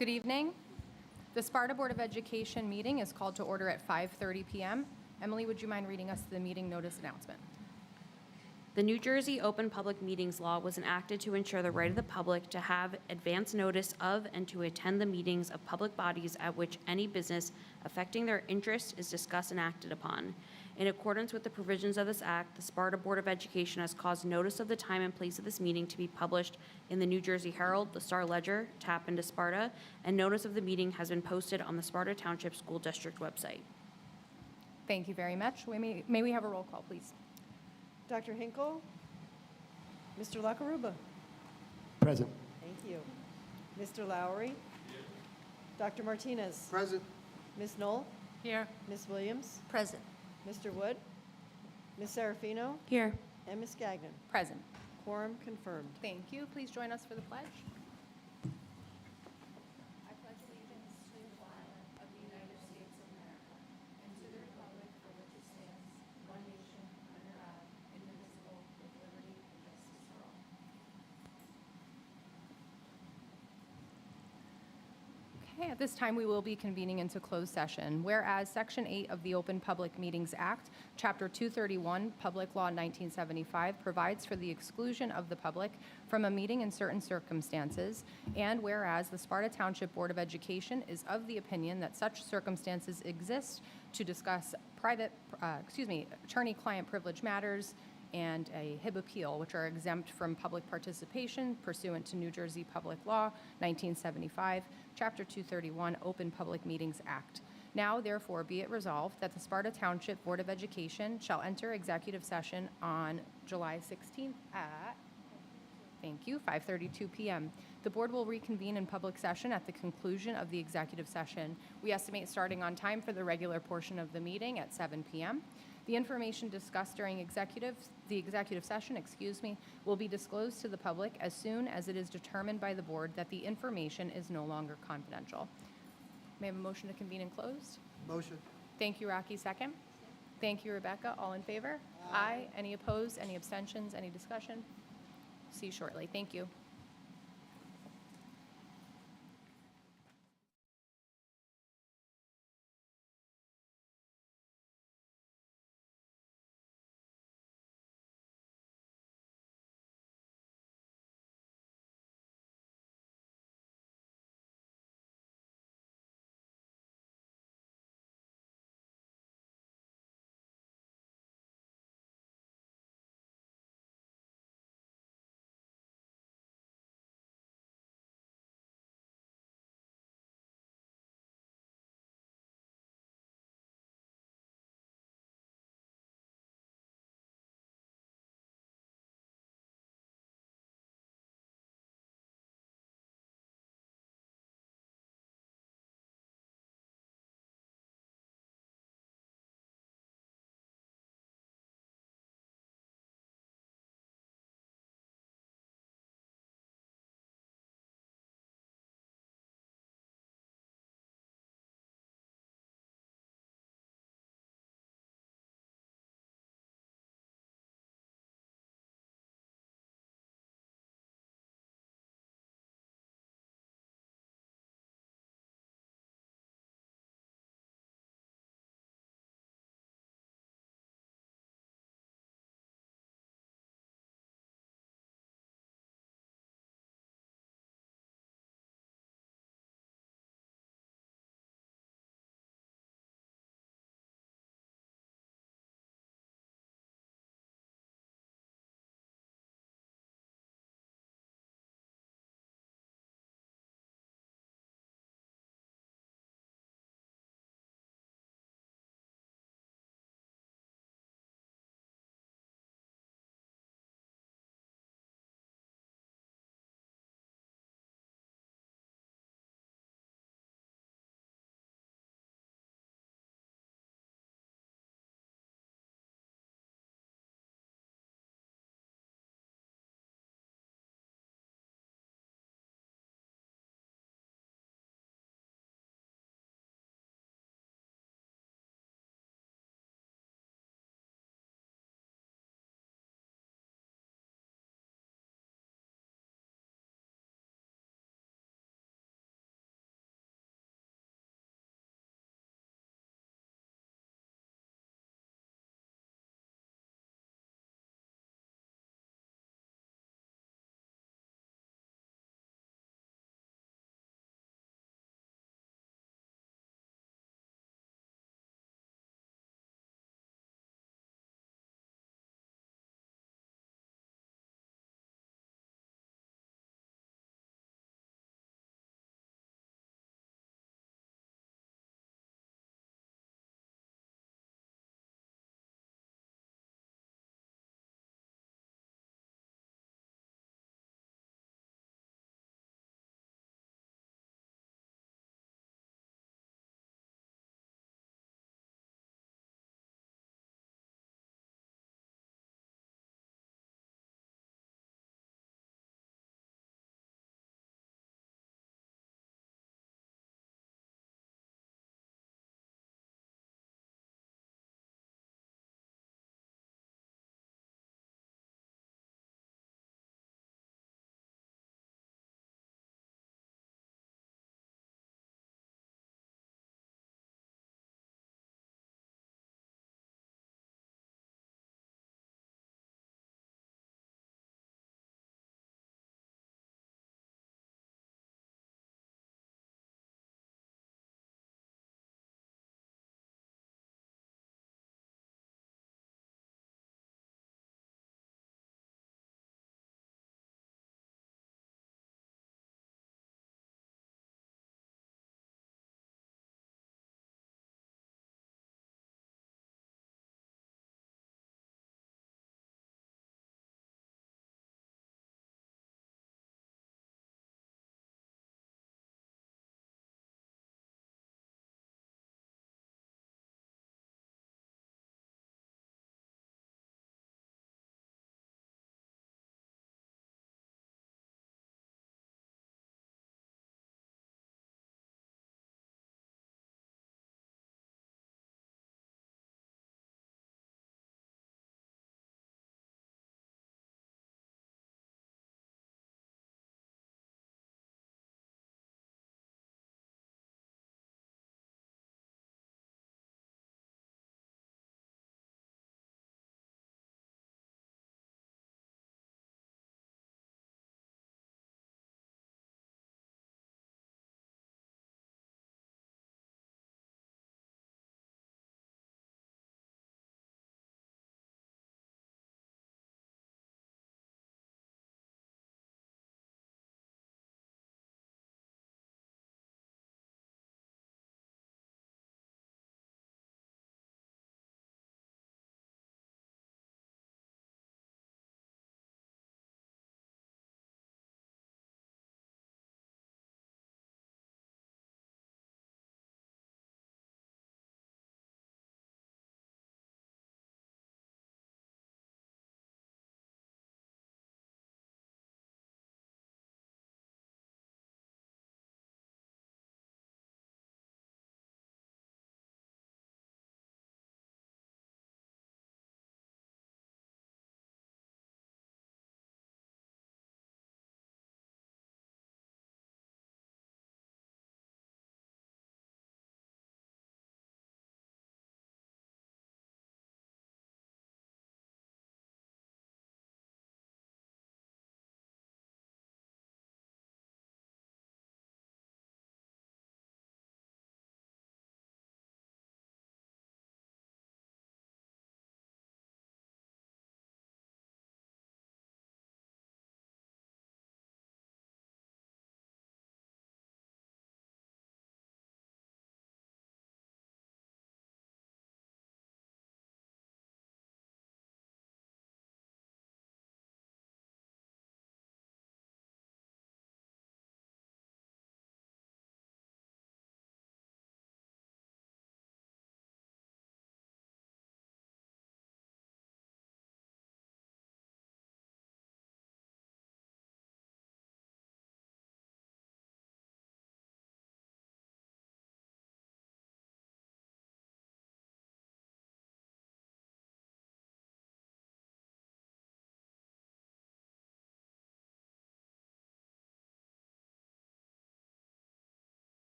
Good evening. The Sparta Board of Education meeting is called to order at 5:30 p.m. Emily, would you mind reading us the meeting notice announcement? The New Jersey Open Public Meetings Law was enacted to ensure the right of the public to have advance notice of and to attend the meetings of public bodies at which any business affecting their interest is discussed and acted upon. In accordance with the provisions of this act, the Sparta Board of Education has caused notice of the time and place of this meeting to be published in the New Jersey Herald, the Star Ledger, Tappan to Sparta, and notice of the meeting has been posted on the Sparta Township School District website. Thank you very much. May we have a roll call, please? Dr. Hinkle? Mr. Lakaruba? Present. Thank you. Mr. Lowry? Dr. Martinez? Present. Ms. Knoll? Here. Ms. Williams? Present. Mr. Wood? Ms. Serafino? Here. And Ms. Gagnon? Present. Quorum confirmed. Thank you. Please join us for the pledge. Okay, at this time, we will be convening into closed session. Whereas Section 8 of the Open Public Meetings Act, Chapter 231, Public Law 1975, provides for the exclusion of the public from a meeting in certain circumstances, and whereas the Sparta Township Board of Education is of the opinion that such circumstances exist to discuss attorney-client privilege matters and a HIB appeal, which are exempt from public participation pursuant to New Jersey Public Law 1975, Chapter 231, Open Public Meetings Act. Now, therefore, be it resolved that the Sparta Township Board of Education shall enter executive session on July 16th at 5:32 p.m. The board will reconvene in public session at the conclusion of the executive session. We estimate starting on time for the regular portion of the meeting at 7 p.m. The information discussed during the executive session, will be disclosed to the public as soon as it is determined by the board that the information is no longer confidential. May I have a motion to convene and closed? Motion. Thank you, Rocky. Second. Thank you, Rebecca. All in favor? Aye. Any opposed? Any abstentions? Any discussion? See you shortly. Thank you.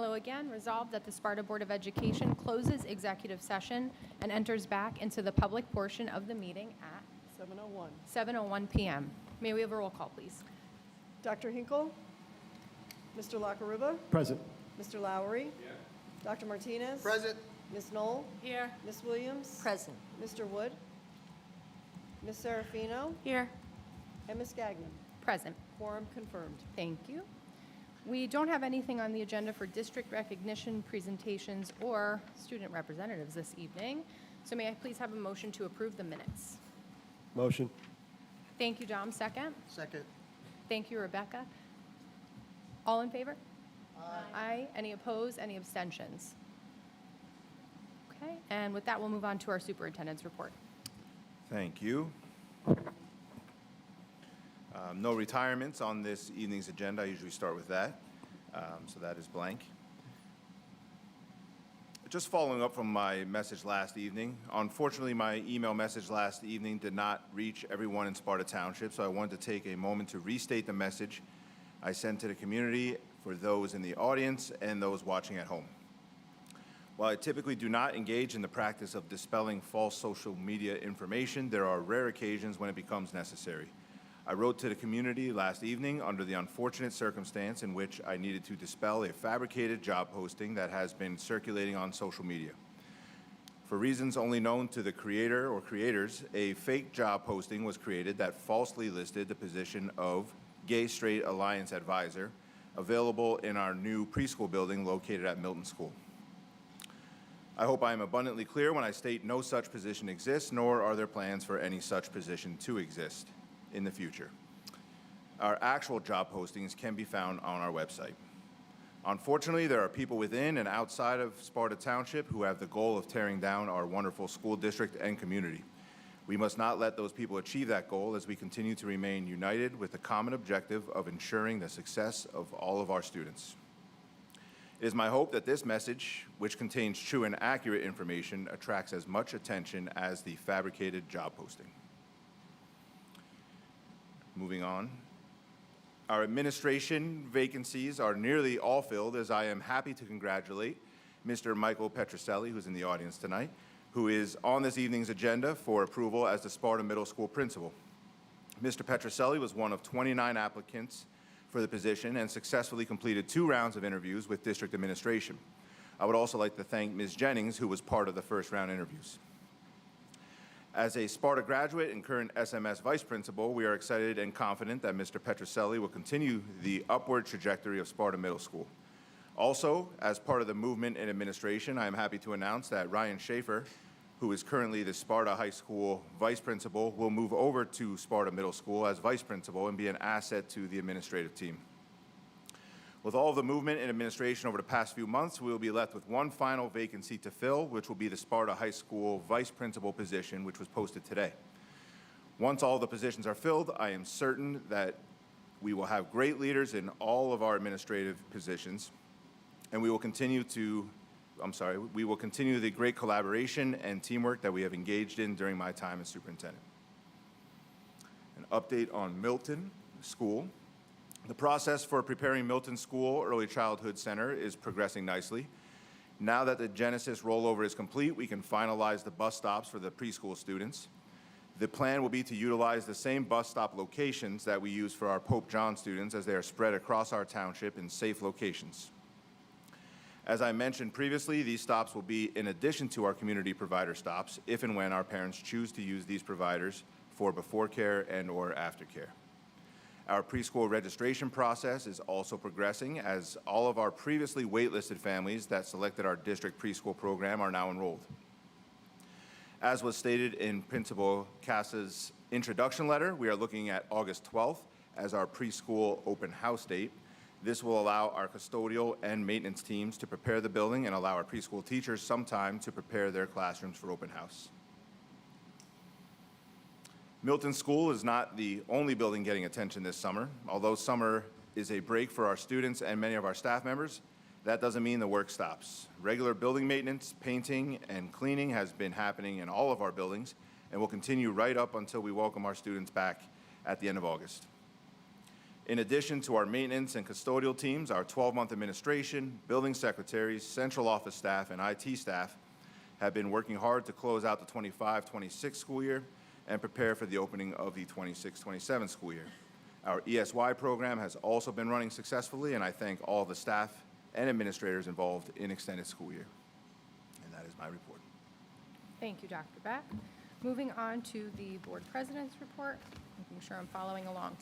Hello again. Resolved that the Sparta Board of Education closes executive session and enters back into the public portion of the meeting at 7:01. 7:01 PM. May we have a roll call, please? Dr. Hinkle? Mr. Lockeruba? Present. Mr. Lowry? Dr. Martinez? Present. Ms. Knoll? Here. Ms. Williams? Present. Mr. Wood? Ms. Serafino? Here. And Ms. Gagnon? Present. Quorum confirmed. Thank you. We don't have anything on the agenda for district recognition presentations or student representatives this evening. So may I please have a motion to approve the minutes? Motion. Thank you, Dom. Second. Second. Thank you, Rebecca. All in favor? Aye. Any opposed? Any abstentions? Okay, and with that, we'll move on to our superintendent's report. Thank you. No retirements on this evening's agenda. I usually start with that. So that is blank. Just following up from my message last evening, unfortunately, my email message last evening did not reach everyone in Sparta Township, so I wanted to take a moment to restate the message I sent to the community for those in the audience and those watching at home. While I typically do not engage in the practice of dispelling false social media information, there are rare occasions when it becomes necessary. I wrote to the community last evening under the unfortunate circumstance in which I needed to dispel a fabricated job posting that has been circulating on social media. For reasons only known to the creator or creators, a fake job posting was created that falsely listed the position of Gay Straight Alliance Advisor, available in our new preschool building located at Milton School. I hope I am abundantly clear when I state no such position exists, nor are there plans for any such position to exist in the future. Our actual job postings can be found on our website. Unfortunately, there are people within and outside of Sparta Township who have the goal of tearing down our wonderful school district and community. We must not let those people achieve that goal as we continue to remain united with the common objective of ensuring the success of all of our students. It is my hope that this message, which contains true and accurate information, attracts as much attention as the fabricated job posting. Moving on. Our administration vacancies are nearly all filled, as I am happy to congratulate Mr. Michael Petroselli, who's in the audience tonight, who is on this evening's agenda for approval as the Sparta Middle School principal. Mr. Petroselli was one of 29 applicants for the position and successfully completed 2 rounds of interviews with district administration. I would also like to thank Ms. Jennings, who was part of the first round interviews. As a Sparta graduate and current SMS vice principal, we are excited and confident that Mr. Petroselli will continue the upward trajectory of Sparta Middle School. Also, as part of the movement in administration, I am happy to announce that Ryan Schaefer, who is currently the Sparta High School vice principal, will move over to Sparta Middle School as vice principal and be an asset to the administrative team. With all of the movement in administration over the past few months, we will be left with one final vacancy to fill, which will be the Sparta High School vice principal position, which was posted today. Once all the positions are filled, I am certain that we will have great leaders in all of our administrative positions, and we will continue the great collaboration and teamwork that we have engaged in during my time as superintendent. An update on Milton School. The process for preparing Milton School Early Childhood Center is progressing nicely. Now that the Genesis rollover is complete, we can finalize the bus stops for the preschool students. The plan will be to utilize the same bus stop locations that we use for our Pope John students, as they are spread across our township in safe locations. As I mentioned previously, these stops will be in addition to our community provider stops if and when our parents choose to use these providers for before care and/or aftercare. Our preschool registration process is also progressing, as all of our previously waitlisted families that selected our district preschool program are now enrolled. As was stated in Principal Casa's introduction letter, we are looking at August 12th as our preschool open house date. This will allow our custodial and maintenance teams to prepare the building and allow our preschool teachers some time to prepare their classrooms for open house. Milton School is not the only building getting attention this summer. Although summer is a break for our students and many of our staff members, that doesn't mean the work stops. Regular building maintenance, painting, and cleaning has been happening in all of our buildings and will continue right up until we welcome our students back at the end of August. In addition to our maintenance and custodial teams, our 12-month administration, building secretaries, central office staff, and IT staff have been working hard to close out the 25-26 school year and prepare for the opening of the 26-27 school year. Our ESY program has also been running successfully, and I thank all the staff and administrators involved in extended school year. And that is my report. Thank you, Dr. Beck. Moving on to the board president's report, making sure I'm following along.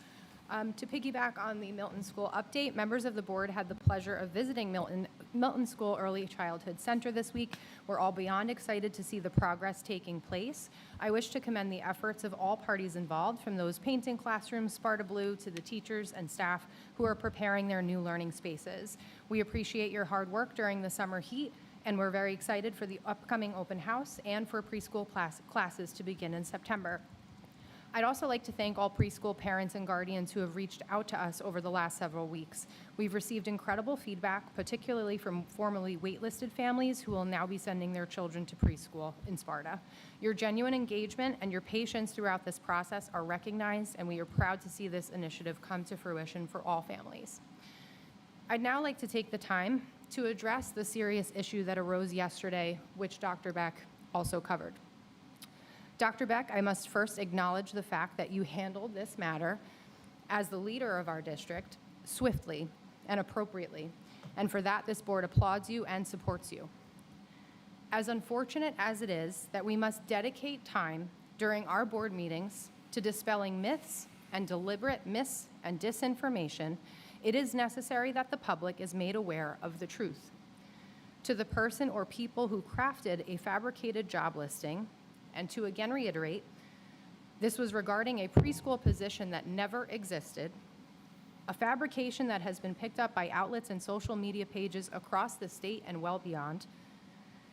To piggyback on the Milton School update, members of the board had the pleasure of visiting Milton School Early Childhood Center this week. We're all beyond excited to see the progress taking place. I wish to commend the efforts of all parties involved, from those painting classrooms, Sparta Blue, to the teachers and staff who are preparing their new learning spaces. We appreciate your hard work during the summer heat, and we're very excited for the upcoming open house and for preschool classes to begin in September. I'd also like to thank all preschool parents and guardians who have reached out to us over the last several weeks. We've received incredible feedback, particularly from formerly waitlisted families who will now be sending their children to preschool in Sparta. Your genuine engagement and your patience throughout this process are recognized, and we are proud to see this initiative come to fruition for all families. I'd now like to take the time to address the serious issue that arose yesterday, which Dr. Beck also covered. Dr. Beck, I must first acknowledge the fact that you handled this matter as the leader of our district swiftly and appropriately, and for that this board applauds you and supports you. As unfortunate as it is that we must dedicate time during our board meetings to dispelling myths and deliberate mis- and disinformation, it is necessary that the public is made aware of the truth. To the person or people who crafted a fabricated job listing, and to again reiterate, this was regarding a preschool position that never existed, a fabrication that has been picked up by outlets and social media pages across the state and well beyond.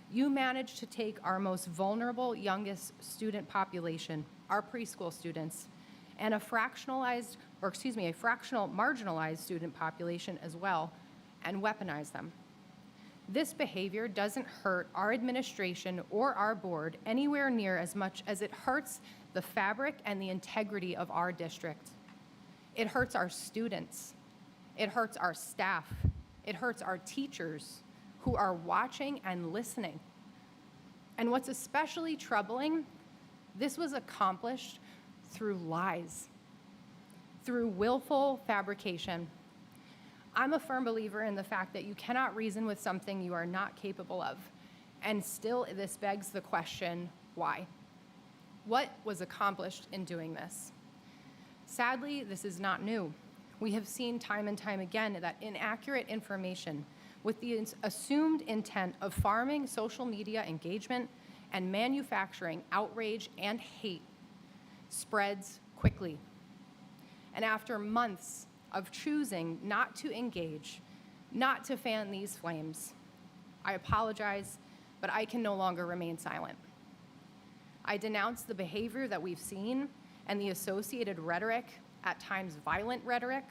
You managed to take our most vulnerable youngest student population, our preschool students, and a fractional marginalized student population as well, and weaponize them. This behavior doesn't hurt our administration or our board anywhere near as much as it hurts the fabric and the integrity of our district. It hurts our students. It hurts our staff. It hurts our teachers who are watching and listening. And what's especially troubling, this was accomplished through lies, through willful fabrication. I'm a firm believer in the fact that you cannot reason with something you are not capable of. And still, this begs the question, why? What was accomplished in doing this? Sadly, this is not new. We have seen time and time again that inaccurate information with the assumed intent of farming social media engagement and manufacturing outrage and hate spreads quickly. And after months of choosing not to engage, not to fan these flames, I apologize, but I can no longer remain silent. I denounce the behavior that we've seen and the associated rhetoric, at times violent rhetoric,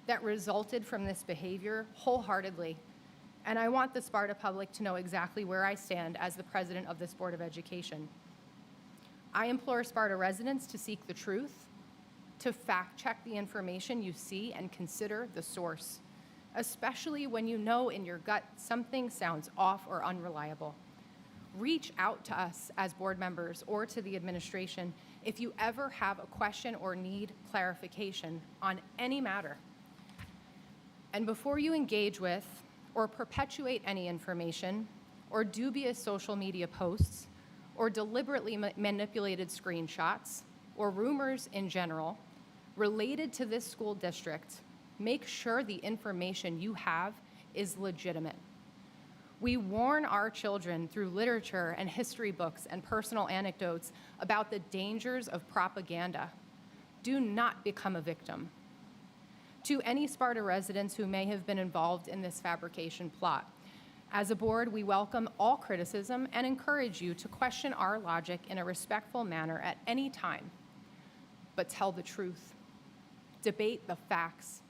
that resulted from this behavior wholeheartedly. And I want the Sparta public to know exactly where I stand as the president of this Board of Education. I implore Sparta residents to seek the truth, to fact-check the information you see and consider the source, especially when you know in your gut something sounds off or unreliable. Reach out to us as board members or to the administration if you ever have a question or need clarification on any matter. And before you engage with or perpetuate any information or dubious social media posts or deliberately manipulated screenshots or rumors in general related to this school district, make sure the information you have is legitimate. We warn our children through literature and history books and personal anecdotes about the dangers of propaganda. Do not become a victim. To any Sparta residents who may have been involved in this fabrication plot, as a board, we welcome all criticism and encourage you to question our logic in a respectful manner at any time. But tell the truth. Debate the facts.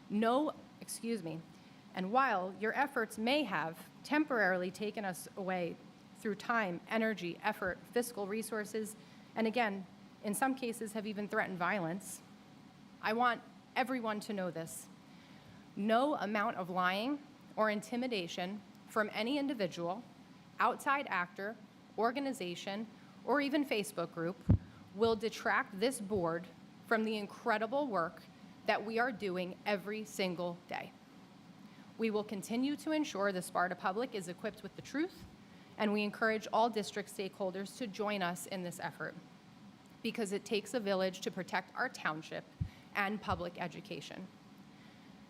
And while your efforts may have temporarily taken us away through time, energy, effort, fiscal resources, and again, in some cases have even threatened violence, I want everyone to know this. No amount of lying or intimidation from any individual, outside actor, organization, or even Facebook group will detract this board from the incredible work that we are doing every single day. We will continue to ensure the Sparta public is equipped with the truth, and we encourage all district stakeholders to join us in this effort, because it takes a village to protect our township and public education.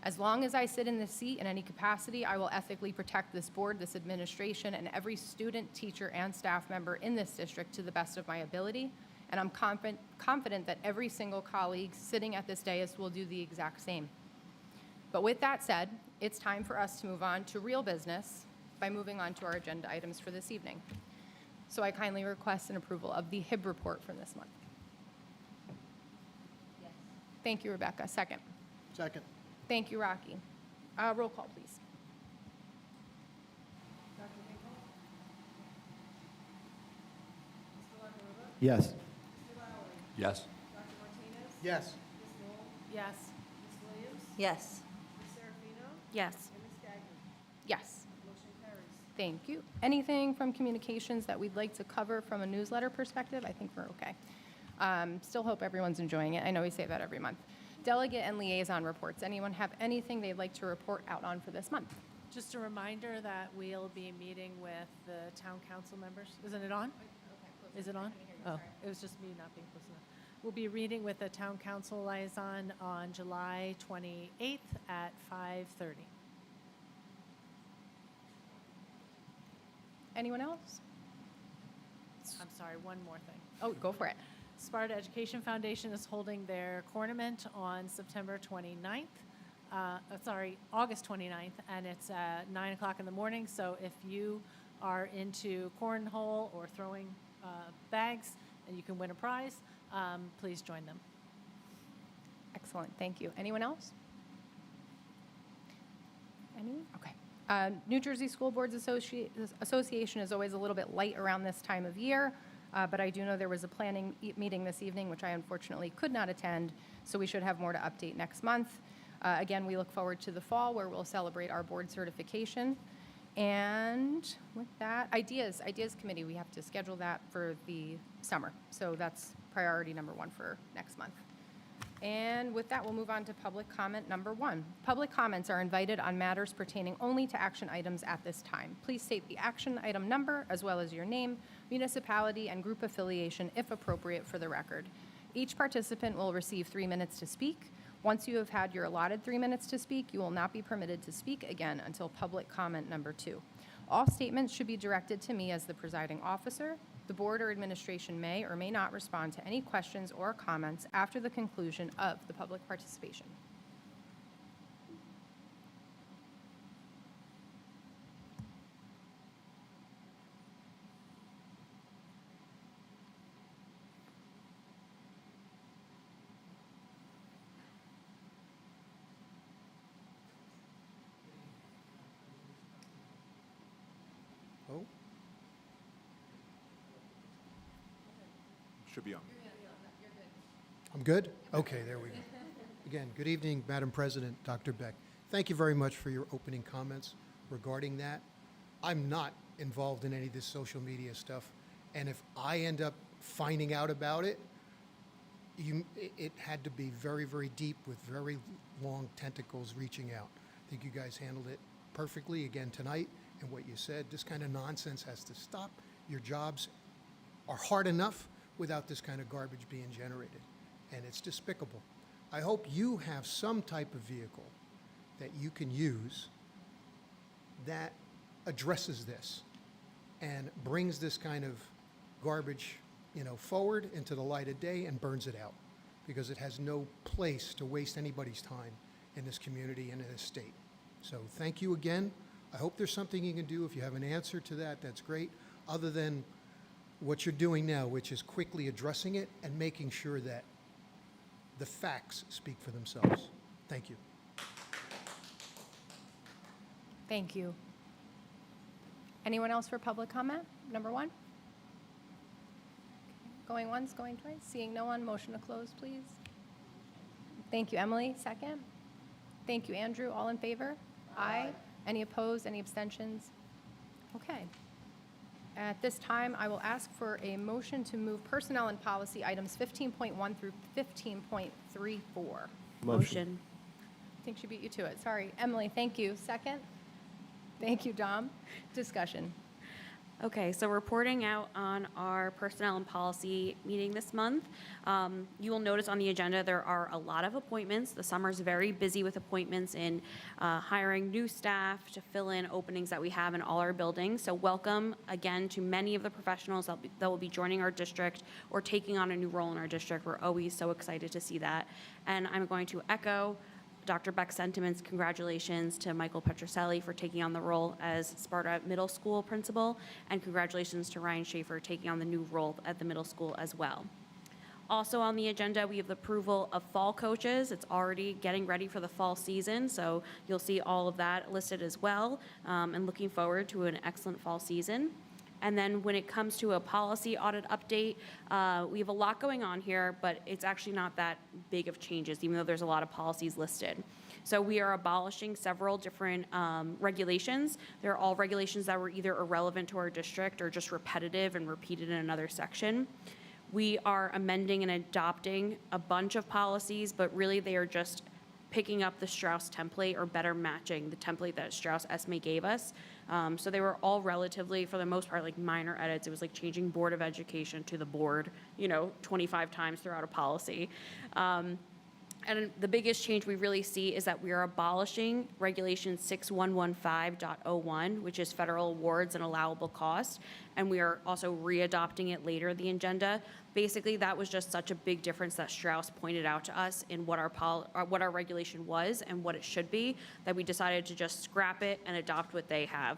As long as I sit in this seat in any capacity, I will ethically protect this board, this administration, and every student, teacher, and staff member in this district to the best of my ability. And I'm confident that every single colleague sitting at this dais will do the exact same. But with that said, it's time for us to move on to real business by moving on to our agenda items for this evening. So I kindly request an approval of the HIB report from this month. Yes. Thank you, Rebecca. Second. Second. Thank you, Rocky. Roll call, please. Dr. Hinkle? Mr. LaRuba? Yes. Mr. Lowry? Yes. Dr. Martinez? Yes. Ms. Knoll? Yes. Ms. Williams? Yes. Ms. Serafino? Yes. And Ms. Gagnon? Yes. Motion carries. Thank you. Anything from communications that we'd like to cover from a newsletter perspective? I think we're okay. Still hope everyone's enjoying it. I know we say that every month. Delegate and liaison reports. Anyone have anything they'd like to report out on for this month? Just a reminder that we'll be meeting with the town council members. Isn't it on? Is it on? Oh, it was just me not being close enough. We'll be meeting with the town council liaison on July 28th at 5:30. Anyone else? I'm sorry, one more thing. Oh, go for it. Sparta Education Foundation is holding their cornament on September 29th. August 29th, and it's at 9 o'clock in the morning. So if you are into cornhole or throwing bags and you can win a prize, please join them. Excellent. Thank you. Anyone else? Any? Okay. New Jersey School Boards Association is always a little bit light around this time of year. But I do know there was a planning meeting this evening, which I unfortunately could not attend, so we should have more to update next month. Again, we look forward to the fall, where we'll celebrate our board certification. And with that, Ideas Committee, we have to schedule that for the summer. So that's priority number one for next month. And with that, we'll move on to public comment number 1. Public comments are invited on matters pertaining only to action items at this time. Please state the action item number, as well as your name, municipality, and group affiliation, if appropriate, for the record. Each participant will receive 3 minutes to speak. Once you have had your allotted 3 minutes to speak, you will not be permitted to speak again until public comment number 2. All statements should be directed to me as the presiding officer. The board or administration may or may not respond to any questions or comments after the conclusion of the public participation. Oh, Should be on. I'm good? Okay, there we go. Again, good evening, Madam President, Dr. Beck. Thank you very much for your opening comments regarding that. I'm not involved in any of this social media stuff, and if I end up finding out about it, it had to be very, very deep with very long tentacles reaching out. I think you guys handled it perfectly again tonight, and what you said, this kind of nonsense has to stop. Your jobs are hard enough without this kind of garbage being generated, and it's despicable. I hope you have some type of vehicle that you can use that addresses this and brings this kind of garbage, forward into the light of day and burns it out, because it has no place to waste anybody's time in this community and in this state. So thank you again. I hope there's something you can do. If you have an answer to that, that's great, other than what you're doing now, which is quickly addressing it and making sure that the facts speak for themselves. Thank you. Thank you. Anyone else for public comment? Number 1? Going once, going twice? Seeing no one, motion to close, please. Thank you, Emily. Second. Thank you, Andrew. All in favor? Aye. Any opposed? Any abstentions? Okay. At this time, I will ask for a motion to move personnel and policy items 15.1 through 15.34. Motion. I think she beat you to it. Sorry. Emily, thank you. Second? Thank you, Dom. Discussion. Okay, so reporting out on our personnel and policy meeting this month. You will notice on the agenda, there are a lot of appointments. The summer's very busy with appointments in hiring new staff to fill in openings that we have in all our buildings. So welcome again to many of the professionals that will be joining our district or taking on a new role in our district. We're always so excited to see that. And I'm going to echo Dr. Beck's sentiments. Congratulations to Michael Petroselli for taking on the role as Sparta Middle School principal, and congratulations to Ryan Schaefer taking on the new role at the middle school as well. Also on the agenda, we have the approval of fall coaches. It's already getting ready for the fall season, so you'll see all of that listed as well, and looking forward to an excellent fall season. And then when it comes to a policy audit update, we have a lot going on here, but it's actually not that big of changes, even though there's a lot of policies listed. So we are abolishing several different regulations. They're all regulations that were either irrelevant to our district or just repetitive and repeated in another section. We are amending and adopting a bunch of policies, but really they are just picking up the Strauss template or better matching the template that Strauss Esme gave us. So they were all relatively, for the most part, like minor edits. It was like changing Board of Education to the board, 25 times throughout a policy. And the biggest change we really see is that we are abolishing Regulation 6115.01, which is federal awards and allowable costs, and we are also readopting it later in the agenda. Basically, that was just such a big difference that Strauss pointed out to us in what our regulation was and what it should be, that we decided to just scrap it and adopt what they have.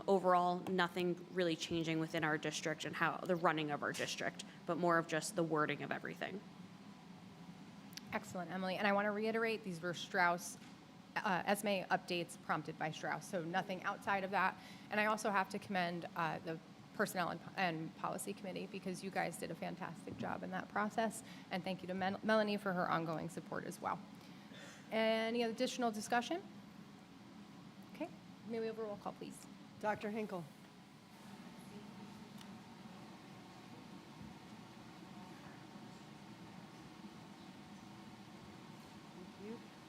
Overall, nothing really changing within our district and how the running of our district, but more of just the wording of everything. Excellent, Emily. And I want to reiterate, these were Strauss, ESME updates prompted by Strauss, so nothing outside of that. And I also have to commend the Personnel and Policy Committee, because you guys did a fantastic job in that process. And thank you to Melanie for her ongoing support as well. Any additional discussion? Okay, may we have a roll call, please? Dr. Hinkle.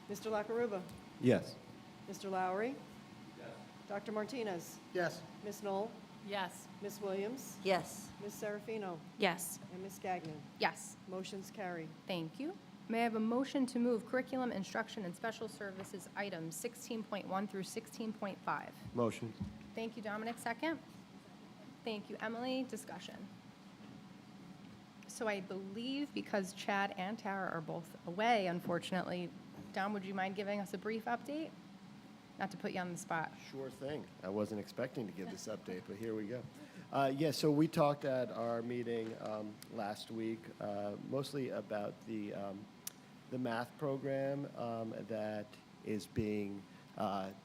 Mr. Lakaruba. Yes. Mr. Lowry. Yes. Dr. Martinez. Yes. Ms. Knoll. Yes. Ms. Williams. Yes. Ms. Serafino. Yes. And Ms. Gagnon. Yes, Motion's carried. thank you. May I have a motion to move curriculum, instruction, and special services items 16.1 through 16.5? Motion. Thank you, Dominic. Second. Thank you, Emily. Discussion. So I believe because Chad and Tara are both away, unfortunately, Dom, would you mind giving us a brief update? Not to put you on the spot. Sure thing. I wasn't expecting to give this update, but here we go. So we talked at our meeting last week mostly about the math program that is being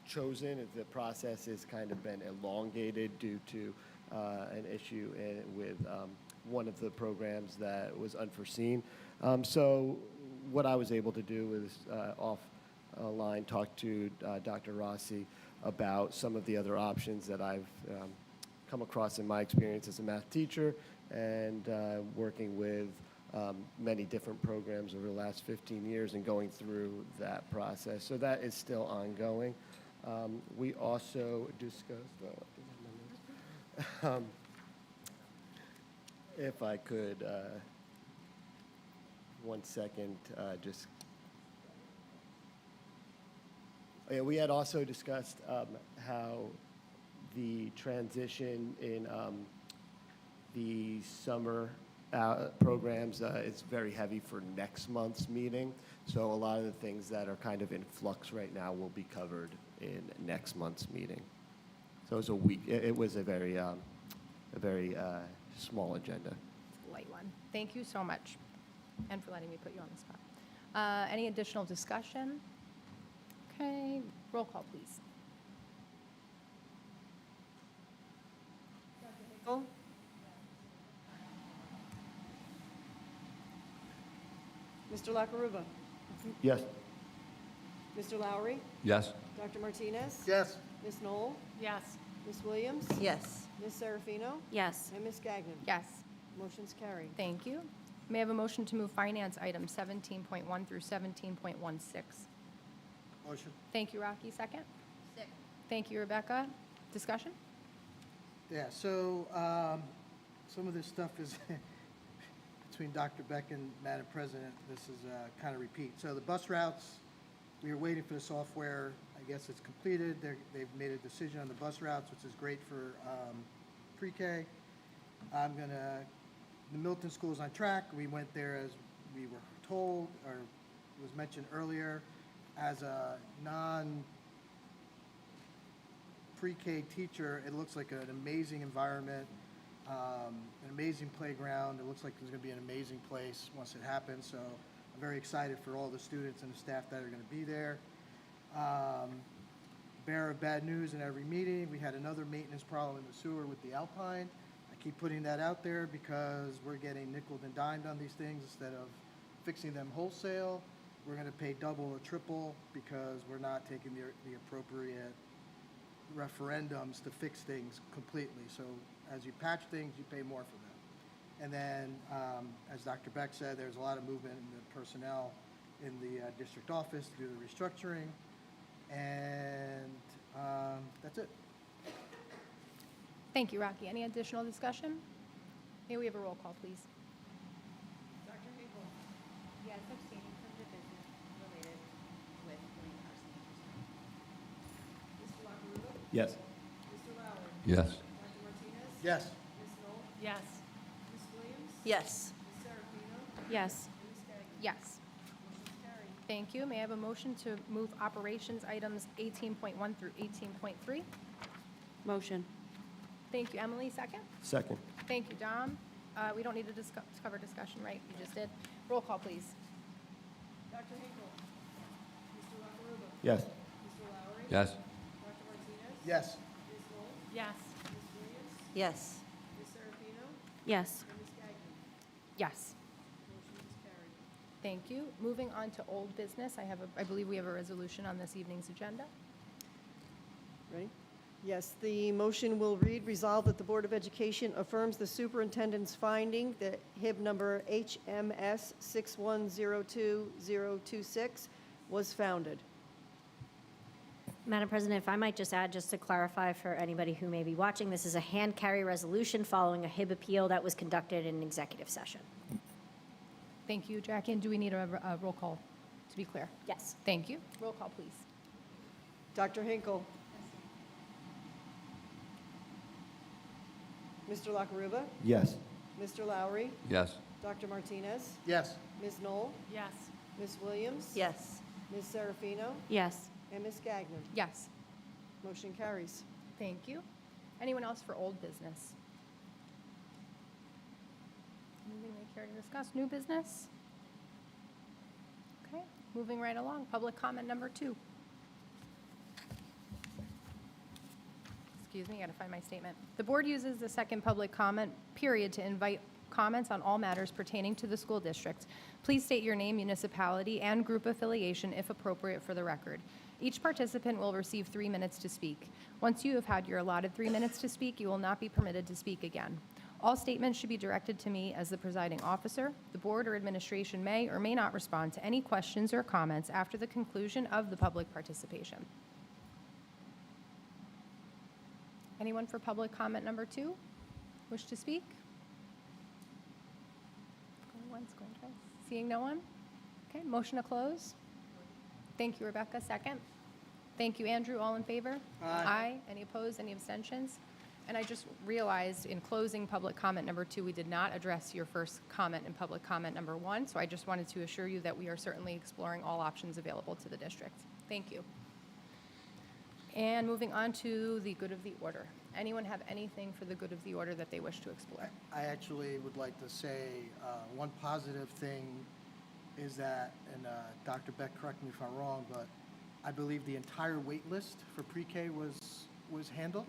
chosen. The process has kind of been elongated due to an issue with one of the programs that was unforeseen. So what I was able to do was offline talk to Dr. Rossi about some of the other options that I've come across in my experience as a math teacher and working with many different programs over the last 15 years and going through that process. So that is still ongoing. We also discussed, if I could, 1 second, we had also discussed how the transition in the summer programs is very heavy for next month's meeting. So a lot of the things that are kind of in flux right now will be covered in next month's meeting. So it was a week. It was a very small agenda. Light one. Thank you so much, and for letting me put you on the spot. Any additional discussion? Okay, roll call, please. Hinkle. Mr. Lakaruba. Yes. Mr. Lowry? Yes. Dr. Martinez? Yes. Ms. Knoll? Yes. Ms. Williams? Yes. Ms. Serafino? Yes. And Ms. Gagnon? Yes. Motion's carried. Thank you. May I have a motion to move finance items 17.1 through 17.16? Motion. Thank you, Rocky. Second? Second. Thank you, Rebecca. Discussion? Yeah, so some of this stuff is between Dr. Beck and Madam President. This is kind of repeat. So the bus routes, we were waiting for the software. I guess it's completed. They've made a decision on the bus routes, which is great for pre-K. The Milton School is on track. We went there as we were told, or was mentioned earlier, as a pre-K teacher. It looks like an amazing environment, an amazing playground. It looks like it's going to be an amazing place once it happens. So I'm very excited for all the students and the staff that are going to be there. Bearer of bad news in every meeting. We had another maintenance problem in the sewer with the Alpine. I keep putting that out there because we're getting nickeled and dimed on these things instead of fixing them wholesale. We're going to pay double or triple because we're not taking the appropriate referendums to fix things completely. So as you patch things, you pay more for them. And then, as Dr. Beck said, there's a lot of movement in the personnel in the district office to do the restructuring. And that's it. Thank you, Rocky. Any additional discussion? May we have a roll call, please? Dr. Hinkle? Yes, abstaining from the business related with William Carson. Mr. LaPaluga? Yes. Mr. Lowry? Yes. Dr. Martinez? Yes. Ms. Knoll? Yes. Ms. Williams? Yes. Ms. Serafino? Yes. And Ms. Gagnon? Yes. Motion's carried. Thank you. May I have a motion to move operations items 18.1 through 18.3? Motion. Thank you, Emily. Second? Second. Thank you, Dom. We don't need to cover discussion, right? You just did. Roll call, please. Dr. Hinkle? Mr. LaPaluga? Yes. Mr. Lowry? Yes. Dr. Martinez? Yes. Ms. Knoll? Yes. Ms. Williams? Yes. Ms. Serafino? Yes. And Ms. Gagnon? Yes. Motion is carried. Thank you. Moving on to old business, I believe we have a resolution on this evening's agenda. Ready? Yes, the motion will read, resolve that the Board of Education affirms the superintendent's finding that HIB number HMS 6102026 was founded. Madam President, if I might just add, just to clarify for anybody who may be watching, this is a hand carry resolution following a HIB appeal that was conducted in an executive session. Thank you, Jackie. And do we need a roll call, to be clear? Yes. Thank you. Roll call, please. Dr. Hinkle? Mr. LaCaruba? Yes. Mr. Lowry? Yes. Dr. Martinez? Yes. Ms. Knoll? Yes. Ms. Williams? Yes. Ms. Serafino? Yes. And Ms. Gagnon? Yes. Motion carries. Thank you. Anyone else for old business? Anything they care to discuss? New business? Okay, moving right along. Public comment number 2. Excuse me, I gotta find my statement. The board uses the second public comment period to invite comments on all matters pertaining to the school district. Please state your name, municipality, and group affiliation if appropriate for the record. Each participant will receive 3 minutes to speak. Once you have had your allotted 3 minutes to speak, you will not be permitted to speak again. All statements should be directed to me as the presiding officer. The board or administration may or may not respond to any questions or comments after the conclusion of the public participation. Anyone for public comment number 2 wish to speak? Going once, going twice. Seeing no one? Okay, motion to close. Thank you, Rebecca. Second. Thank you, Andrew. All in favor? Aye. Any opposed? Any abstentions? And I just realized in closing public comment number 2, we did not address your first comment in public comment number 1. So I just wanted to assure you that we are certainly exploring all options available to the district. Thank you. And moving on to the good of the order. Anyone have anything for the good of the order that they wish to explore? I actually would like to say one positive thing is that, and Dr. Beck, correct me if I'm wrong, but I believe the entire wait list for pre-K was handled.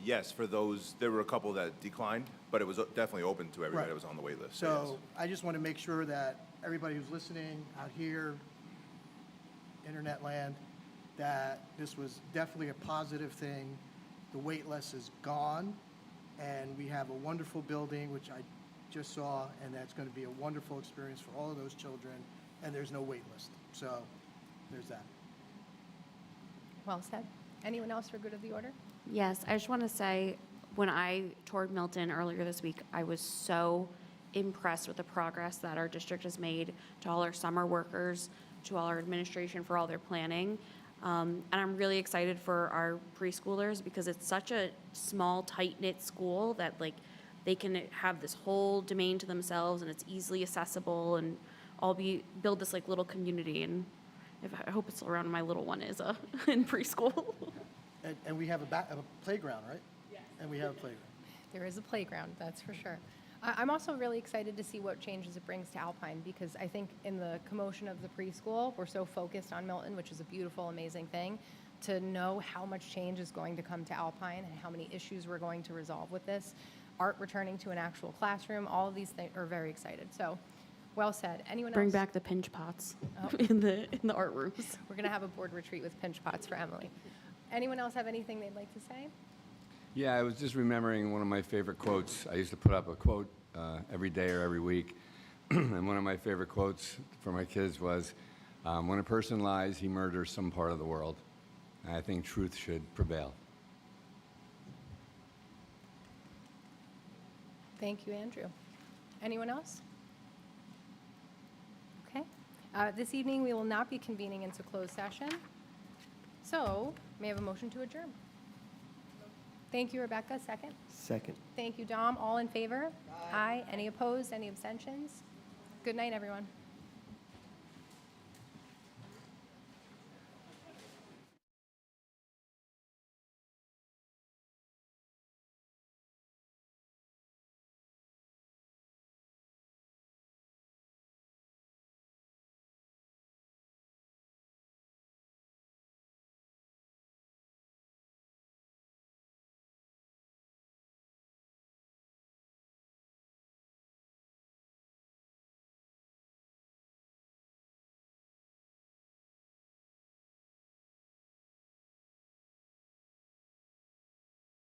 Yes, for those, there were a couple that declined, but it was definitely open to everybody Right. that was on the wait list. So I just want to make sure that everybody who's listening out here, internet land, that this was definitely a positive thing. The wait list is gone, and we have a wonderful building, which I just saw, and that's going to be a wonderful experience for all of those children, and there's no wait list. So there's that. Well said. Anyone else for good of the order? Yes, I just want to say, when I toured Milton earlier this week, I was so impressed with the progress that our district has made, to all our summer workers, to all our administration for all their planning. And I'm really excited for our preschoolers, because it's such a small, tight-knit school that, like, they can have this whole domain to themselves, and it's easily accessible, and build this like little community. And I hope it's around my little one is in preschool. And we have a playground, right? Yes. And we have a playground. There is a playground, that's for sure. I'm also really excited to see what changes it brings to Alpine, because I think in the commotion of the preschool, we're so focused on Milton, which is a beautiful, amazing thing, to know how much change is going to come to Alpine and how many issues we're going to resolve with this. Art returning to an actual classroom, all of these things are very excited. So, well said. Anyone else? Bring back the pinch pots Oh. in the art rooms. We're going to have a board retreat with pinch pots for Emily. Anyone else have anything they'd like to say? Yeah, I was just remembering one of my favorite quotes. I used to put up a quote every day or every week. And one of my favorite quotes for my kids was, when a person lies, he murders some part of the world. And I think truth should prevail. Thank you, Andrew. Anyone else? Okay. This evening, we will not be convening into closed session. So, may I have a motion to adjourn? Thank you, Rebecca. Second. Second. Thank you, Dom. All in favor? Aye. Any opposed? Any abstentions? Good night, everyone.